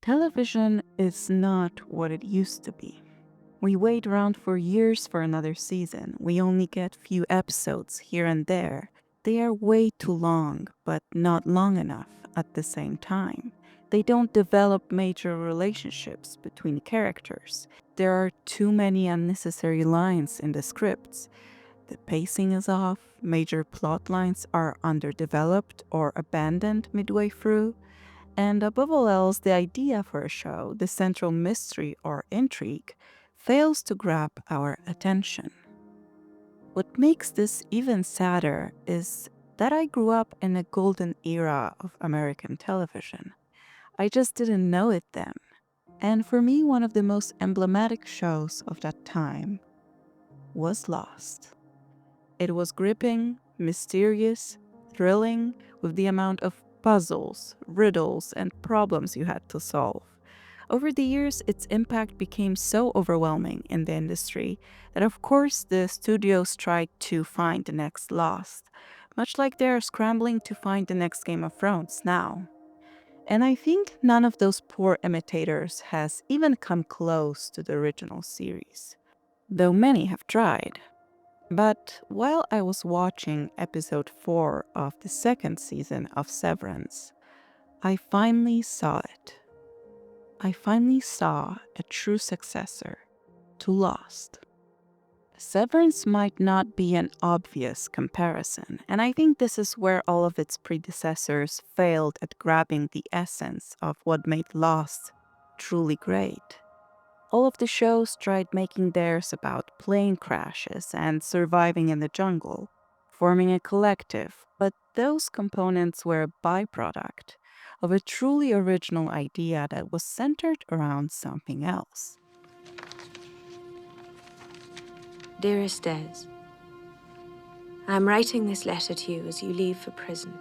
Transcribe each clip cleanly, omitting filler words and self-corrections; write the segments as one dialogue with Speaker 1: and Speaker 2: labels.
Speaker 1: Television is not what it used to be. We wait around for years for another season. We only get few episodes here and there. They are way too long, but not long enough at the same time. They don't develop major relationships between characters. There are too many unnecessary lines in the scripts. The pacing is off, major plot lines are underdeveloped or abandoned midway through, and above all else, the idea for a show, the central mystery or intrigue, fails to grab our attention. What makes this even sadder is that I grew up in a golden era of American television. I just didn't know it then. And for me, one of the most emblematic shows of that time was Lost. It was gripping, mysterious, thrilling, with the amount of puzzles, riddles, and problems you had to solve. Over the years, its impact became so overwhelming in the industry that, of course, the studios tried to find the next Lost, much like they're scrambling to find the next Game of Thrones now. And I think none of those poor imitators has even come close to the original series, though many have tried. But while I was watching episode 4 of the second season of Severance, I finally saw it. I finally saw a true successor to Lost. Severance might not be an obvious comparison, and I think this is where all of its predecessors failed at grabbing the essence of what made Lost truly great. All of the shows tried making theirs about plane crashes and surviving in the jungle, forming a collective, but those components were a byproduct of a truly original idea that was centered around something else.
Speaker 2: Dearest Des, I am writing this letter to you as you leave for prison,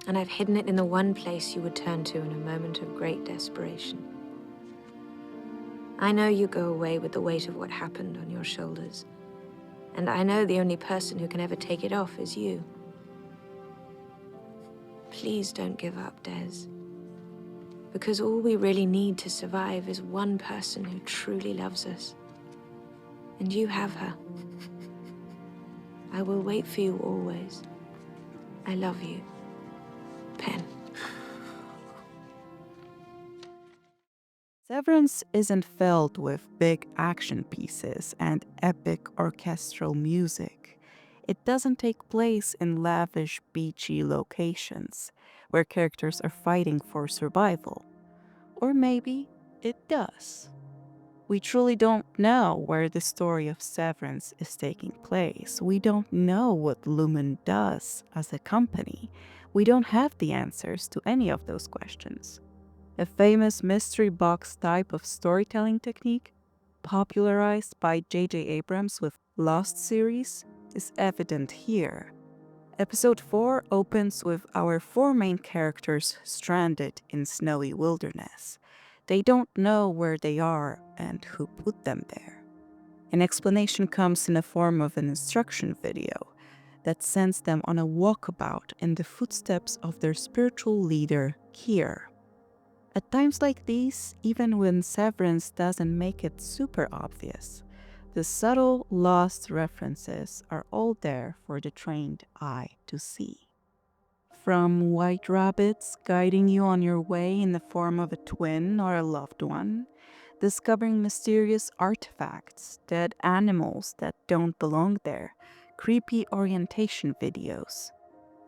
Speaker 2: and I've hidden it in the one place you would turn to in a moment of great desperation. I know you go away with the weight of what happened on your shoulders, and I know the only person who can ever take it off is you. Please don't give up, Des, because all we really need to survive is one person who truly loves us. And you have her. I will wait for you always. I love you. Pen.
Speaker 1: Severance isn't filled with big action pieces and epic orchestral music. It doesn't take place in lavish, beachy locations where characters are fighting for survival. Or maybe it does. We truly don't know where the story of Severance is taking place. We don't know what Lumen does as a company. We don't have the answers to any of those questions. A famous mystery box type of storytelling technique, popularized by J.J. Abrams with Lost series, is evident here. Episode 4 opens with our four main characters stranded in snowy wilderness. They don't know where they are and who put them there. An explanation comes in the form of an instruction video that sends them on a walkabout in the footsteps of their spiritual leader, Kier. At times like these, even when Severance doesn't make it super obvious, the subtle Lost references are all there for the trained eye to see. From white rabbits guiding you on your way in the form of a twin or a loved one, discovering mysterious artifacts, dead animals that don't belong there, creepy orientation videos,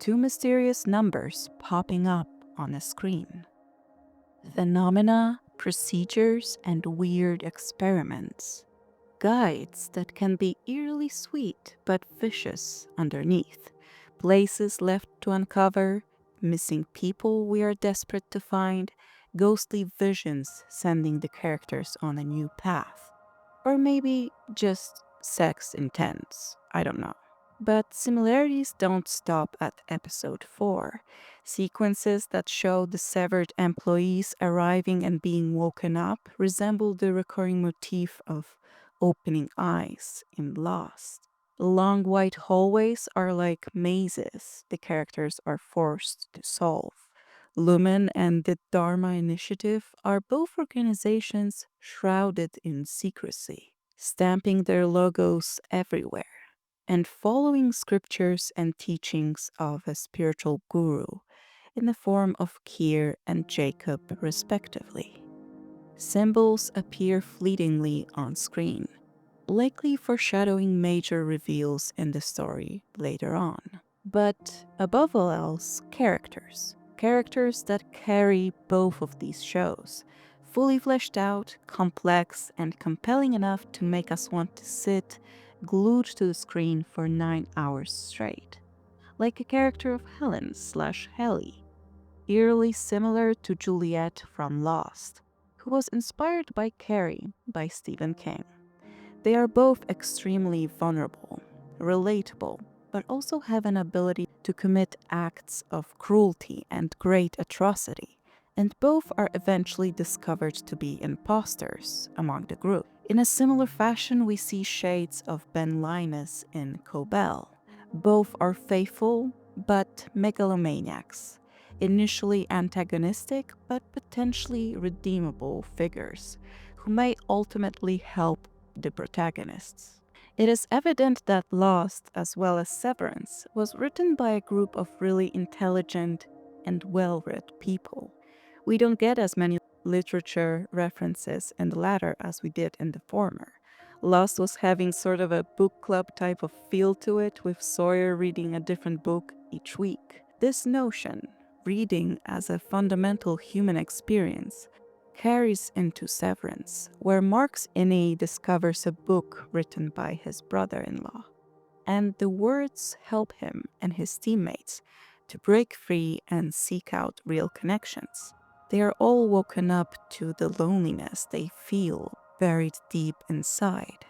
Speaker 1: two mysterious numbers popping up on a screen. Phenomena, procedures, and weird experiments. Guides that can be eerily sweet but vicious underneath. Places left to uncover, missing people we are desperate to find, ghostly visions sending the characters on a new path. Or maybe just sex intense, I don't know. But similarities don't stop at episode 4. Sequences that show the severed employees arriving and being woken up resemble the recurring motif of opening eyes in Lost. Long white hallways are like mazes the characters are forced to solve. Lumen and the Dharma Initiative are both organizations shrouded in secrecy, stamping their logos everywhere and following scriptures and teachings of a spiritual guru in the form of Kir and Jacob, respectively. Symbols appear fleetingly on screen, likely foreshadowing major reveals in the story later on. But above all else, characters. Characters that carry both of these shows, fully fleshed out, complex, and compelling enough to make us want to sit glued to the screen for 9 hours straight. Like a character of Helen/Helly, eerily similar to Juliet from Lost, who was inspired by Carrie by Stephen King. They are both extremely vulnerable, relatable, but also have an ability to commit acts of cruelty and great atrocity, and both are eventually discovered to be imposters among the group. In a similar fashion, we see shades of Ben Linus in Cobell. Both are faithful, but megalomaniacs, initially antagonistic, but potentially redeemable figures, who may ultimately help the protagonists. It is evident that Lost, as well as Severance, was written by a group of really intelligent and well-read people. We don't get as many literature references in the latter as we did in the former. Lost was having sort of a book club type of feel to it, with Sawyer reading a different book each week. This notion, reading as a fundamental human experience, carries into Severance, where Mark's Innie discovers a book written by his brother-in-law, and the words help him and his teammates to break free and seek out real connections. They are all woken up to the loneliness they feel buried deep inside.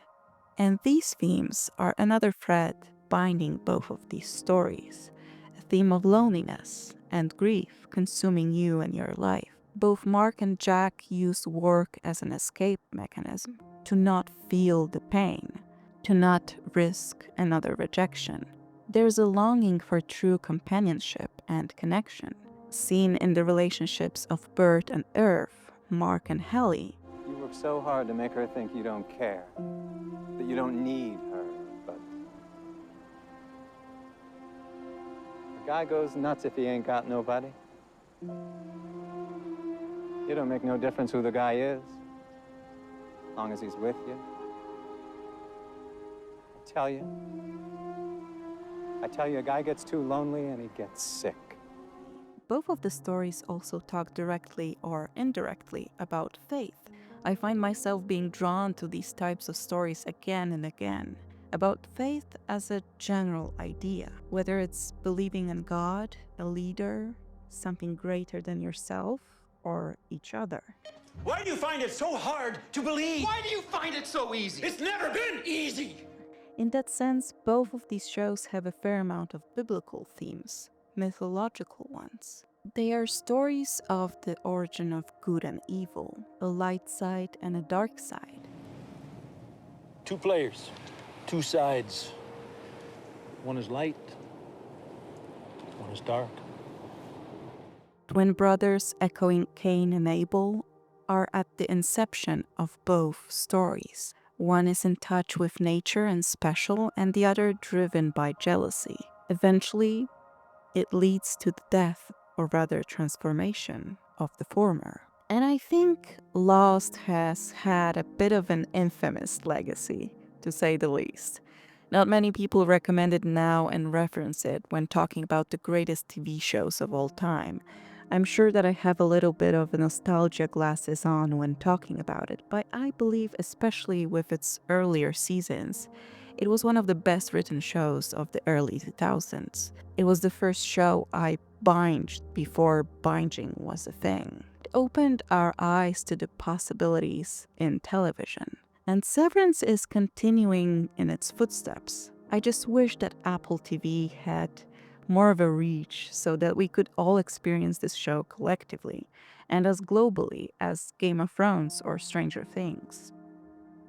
Speaker 1: And these themes are another thread binding both of these stories, a theme of loneliness and grief consuming you and your life. Both Mark and Jack use work as an escape mechanism, to not feel the pain, to not risk another rejection. There's a longing for true companionship and connection, seen in the relationships of Bert and Irv, Mark and Helly.
Speaker 3: You work so hard to make her think you don't care, that you don't need her, but a guy goes nuts if he ain't got nobody. It don't make no difference who the guy is, as long as he's with you. I tell you, a guy gets too lonely and he gets sick.
Speaker 1: Both of the stories also talk directly or indirectly about faith. I find myself being drawn to these types of stories again and again, about faith as a general idea, whether it's believing in God, a leader, something greater than yourself, or each other.
Speaker 4: Why do you find it so hard to believe?
Speaker 5: Why do you find it so easy?
Speaker 4: It's never been easy!
Speaker 1: In that sense, both of these shows have a fair amount of biblical themes, mythological ones. They are stories of the origin of good and evil, a light side and a dark side.
Speaker 4: Two players, two sides. One is light, one is dark.
Speaker 1: Twin brothers echoing Cain and Abel are at the inception of both stories. One is in touch with nature and special, and the other driven by jealousy. Eventually, it leads to the death, or rather transformation, of the former. And I think Lost has had a bit of an infamous legacy, to say the least. Not many people recommend it now and reference it when talking about the greatest TV shows of all time. I'm sure that I have a little bit of nostalgia glasses on when talking about it, but I believe, especially with its earlier seasons, it was one of the best written shows of the early 2000s. It was the first show I binged before binging was a thing. It opened our eyes to the possibilities in television. And Severance is continuing in its footsteps. I just wish that Apple TV had more of a reach so that we could all experience this show collectively and as globally as Game of Thrones or Stranger Things.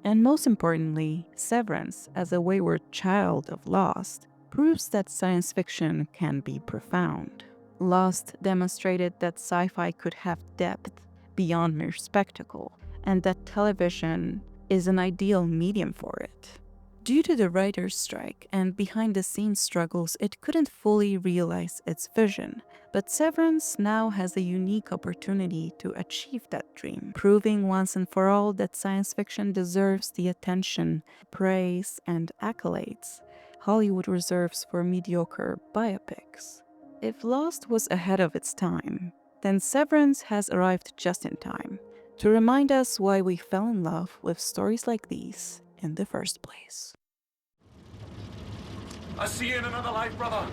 Speaker 1: And most importantly, Severance, as a wayward child of Lost, proves that science fiction can be profound. Lost demonstrated that sci-fi could have depth beyond mere spectacle, and that television is an ideal medium for it. Due to the writer's strike and behind-the-scenes struggles, it couldn't fully realize its vision, but Severance now has a unique opportunity to achieve that dream, proving once and for all that science fiction deserves the attention, praise, and accolades Hollywood reserves for mediocre biopics. If Lost was ahead of its time, then Severance has arrived just in time to remind us why we fell in love with stories like these in the first place.
Speaker 5: I'll see you in another life, brother.